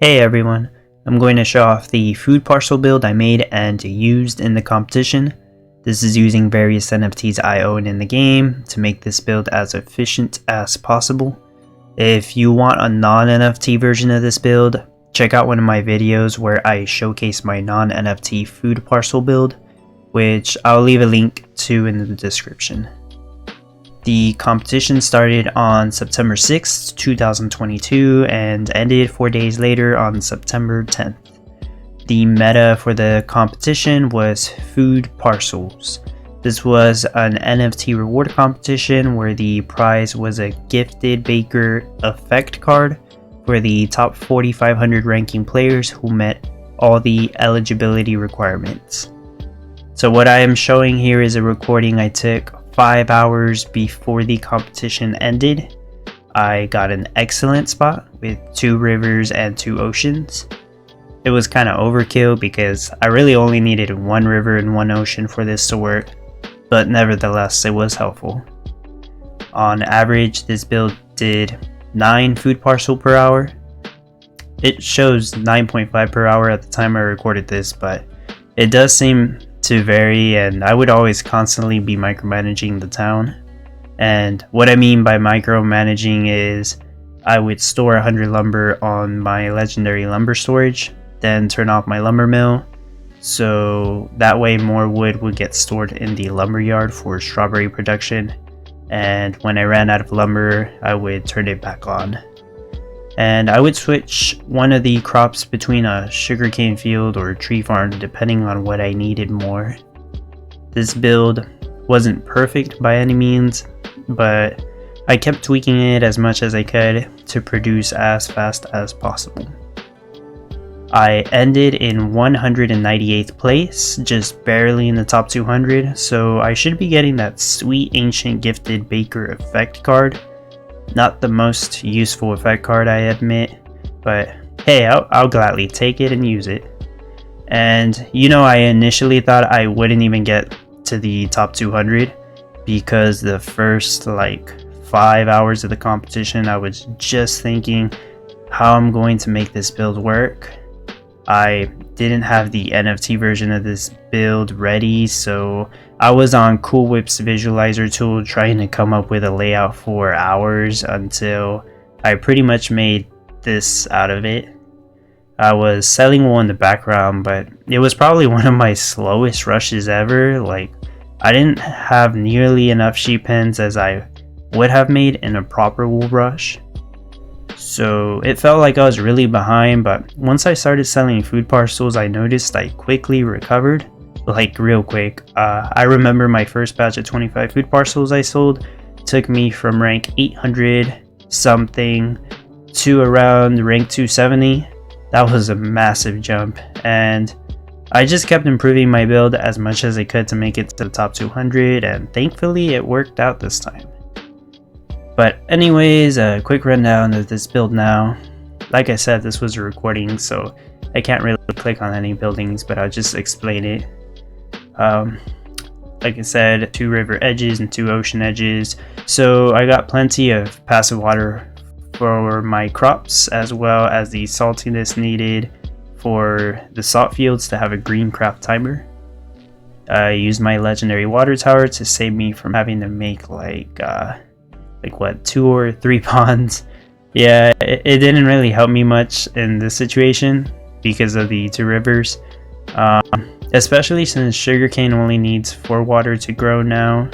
Hey everyone, I'm going to show off the food parcel build I made and used in the competition. This is using various NFTs I own in the game to make this build as efficient as possible. If you want a non-NFT version of this build, check out one of my videos where I showcase my non-NFT food parcel build, which I'll leave a link to in the description. The competition started on September 6th, 2022 and ended 4 days later on September 10th. The meta for the competition was food parcels. This was an NFT reward competition where the prize was a gifted baker effect card for the top 4,500 ranking players who met all the eligibility requirements. So what I am showing here is a recording I took 5 hours before the competition ended. I got an excellent spot with 2 rivers and 2 oceans. It was kind of overkill because I really only needed 1 river and 1 ocean for this to work, but nevertheless it was helpful. On average, this build did 9 food parcel per hour. It shows 9.5 per hour at the time I recorded this, but it does seem to vary, and I would always constantly be micromanaging the town. And what I mean by micromanaging is I would store 100 lumber on my legendary lumber storage, then turn off my lumber mill, so that way more wood would get stored in the lumber yard for strawberry production, and when I ran out of lumber I would turn it back on. And I would switch one of the crops between a sugarcane field or a tree farm depending on what I needed more. This build wasn't perfect by any means, but I kept tweaking it as much as I could to produce as fast as possible. I ended in 198th place, just barely in the top 200, so I should be getting that sweet ancient gifted baker effect card. Not the most useful effect card, I admit, but hey, I'll gladly take it and use it. And you know, I initially thought I wouldn't even get to the top 200 because the first 5 hours of the competition I was just thinking how I'm going to make this build work. I didn't have the NFT version of this build ready, so I was on Cool Whip's visualizer tool trying to come up with a layout for hours until I pretty much made this out of it. I was selling wool in the background, but it was probably one of my slowest rushes ever. I didn't have nearly enough sheep pens as I would have made in a proper wool rush. So it felt like I was really behind, but once I started selling food parcels, I noticed I quickly recovered, real quick. I remember my first batch of 25 food parcels I sold took me from rank 800 something to around rank 270. That was a massive jump, and I just kept improving my build as much as I could to make it to the top 200, and thankfully it worked out this time. But anyways, a quick rundown of this build now. Like I said, this was a recording, so I can't really click on any buildings, but I'll just explain it. Like I said, 2 river edges and 2 ocean edges. So I got plenty of passive water for my crops, as well as the saltiness needed for the salt fields to have a green craft timer. I used my legendary water tower to save me from having to make 2 or 3 ponds. Yeah, it didn't really help me much in this situation because of the 2 rivers, especially since sugarcane only needs 4 water to grow now,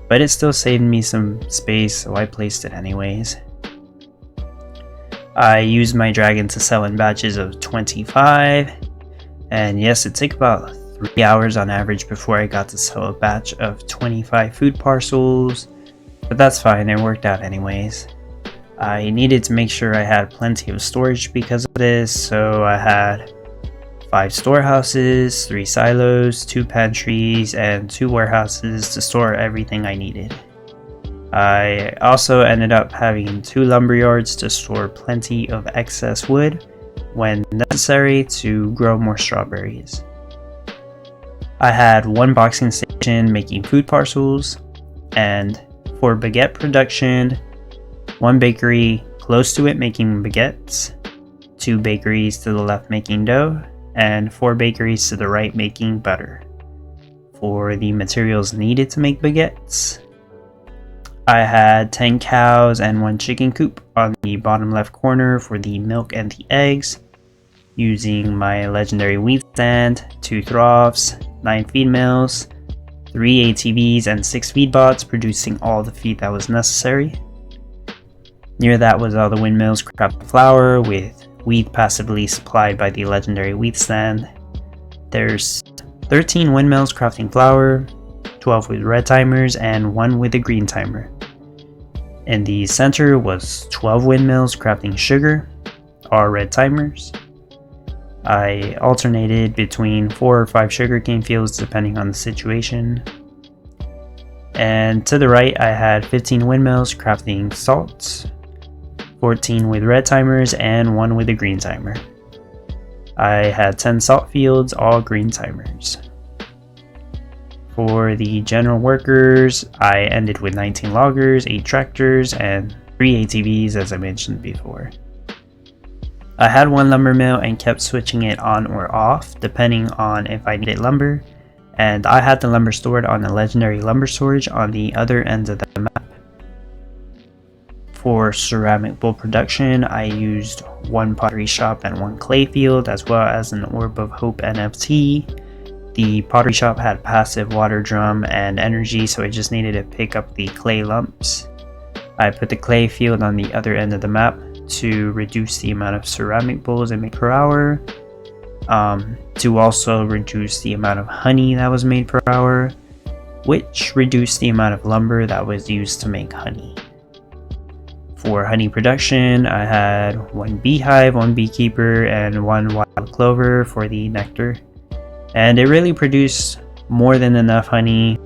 but it still saved me some space, so I placed it anyways. I used my dragon to sell in batches of 25, and yes, it took about 3 hours on average before I got to sell a batch of 25 food parcels. But that's fine, it worked out anyways. I needed to make sure I had plenty of storage because of this, so I had 5 storehouses, 3 silos, 2 pantries, and 2 warehouses to store everything I needed. I also ended up having 2 lumber yards to store plenty of excess wood when necessary to grow more strawberries. I had 1 boxing station making food parcels, and for baguette production, 1 bakery close to it making baguettes, 2 bakeries to the left making dough, and 4 bakeries to the right making butter. For the materials needed to make baguettes, I had 10 cows and 1 chicken coop on the bottom left corner for the milk and the eggs, using my legendary wheat stand, 2 troughs, 9 feed mills, 3 ATVs, and 6 feed bots, producing all the feed that was necessary. Near that was all the windmills crafting flour, with wheat passively supplied by the legendary wheat stand. There's 13 windmills crafting flour, 12 with red timers, and 1 with a green timer. In the center was 12 windmills crafting sugar, all red timers. I alternated between 4 or 5 sugarcane fields depending on the situation. And to the right I had 15 windmills crafting salt, 14 with red timers, and 1 with a green timer. I had 10 salt fields, all green timers. For the general workers, I ended with 19 loggers, 8 tractors, and 3 ATVs as I mentioned before. I had 1 lumber mill and kept switching it on or off depending on if I needed lumber, and I had the lumber stored on the legendary lumber storage on the other end of the map. For ceramic bowl production, I used 1 pottery shop and 1 clay field, as well as an Orb of Hope NFT. The pottery shop had passive water drum and energy, so I just needed to pick up the clay lumps. I put the clay field on the other end of the map to reduce the amount of ceramic bowls I make per hour, to also reduce the amount of honey that was made per hour, which reduced the amount of lumber that was used to make honey. For honey production, I had 1 beehive, 1 beekeeper, and 1 wild clover for the nectar. And it really produced more than enough honey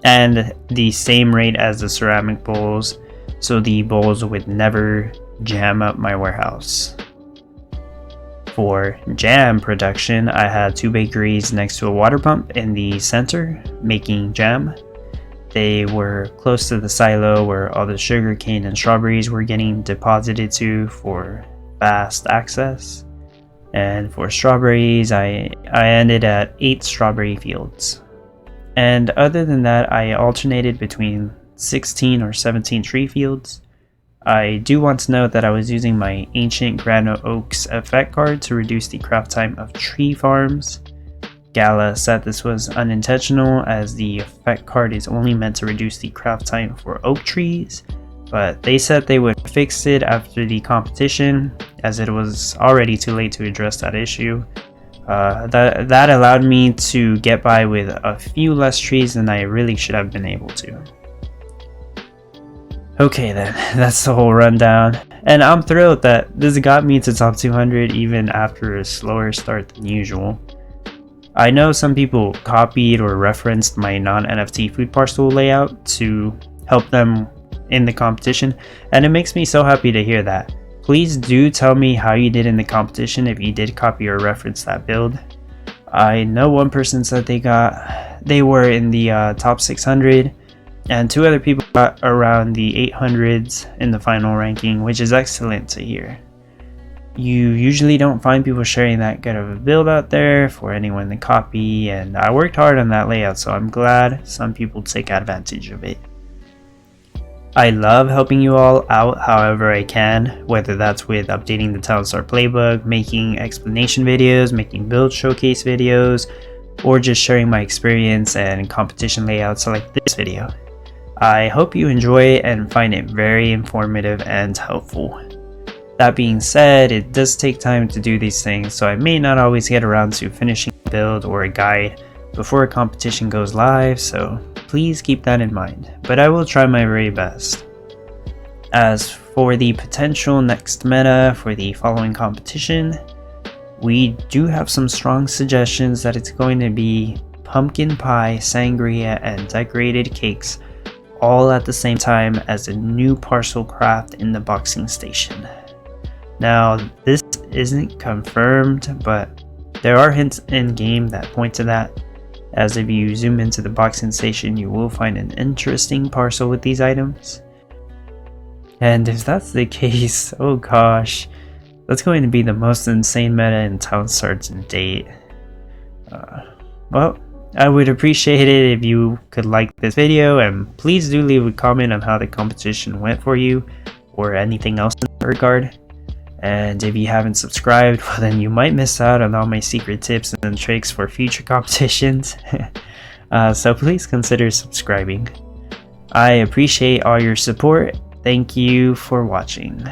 and the same rate as the ceramic bowls, so the bowls would never jam up my warehouse. For jam production, I had 2 bakeries next to a water pump in the center making jam. They were close to the silo where all the sugar cane and strawberries were getting deposited to for fast access. And for strawberries, I ended at 8 strawberry fields. And other than that, I alternated between 16 or 17 tree fields. I do want to note that I was using my Ancient Grano Oaks effect card to reduce the craft time of tree farms. Gala said this was unintentional, as the effect card is only meant to reduce the craft time for oak trees, but they said they would fix it after the competition, as it was already too late to address that issue. That allowed me to get by with a few less trees than I really should have been able to. Okay then, that's the whole rundown, and I'm thrilled that this got me to top 200 even after a slower start than usual. I know some people copied or referenced my non-NFT food parcel layout to help them in the competition, and it makes me so happy to hear that. Please do tell me how you did in the competition if you did copy or reference that build. I know one person said they were in the top 600, and 2 other people got around the 800s in the final ranking, which is excellent to hear. You usually don't find people sharing that good of a build out there for anyone to copy, and I worked hard on that layout, so I'm glad some people take advantage of it. I love helping you all out however I can, whether that's with updating the Townstar playbook, making explanation videos, making build showcase videos, or just sharing my experience and competition layouts like this video. I hope you enjoy it and find it very informative and helpful. That being said, it does take time to do these things, so I may not always get around to finishing a build or a guide before a competition goes live, so please keep that in mind, but I will try my very best. As for the potential next meta for the following competition, we do have some strong suggestions that it's going to be pumpkin pie, sangria, and decorated cakes all at the same time as a new parcel craft in the boxing station. Now, this isn't confirmed, but there are hints in game that point to that, as if you zoom into the boxing station you will find an interesting parcel with these items. And if that's the case, oh gosh, That's going to be the most insane meta in Town Starts to date. Well, I would appreciate it if you could like this video, and please do leave a comment on how the competition went for you, or anything else in that regard. And if you haven't subscribed, well then you might miss out on all my secret tips and tricks for future competitions. So please consider subscribing. I appreciate all your support. Thank you for watching.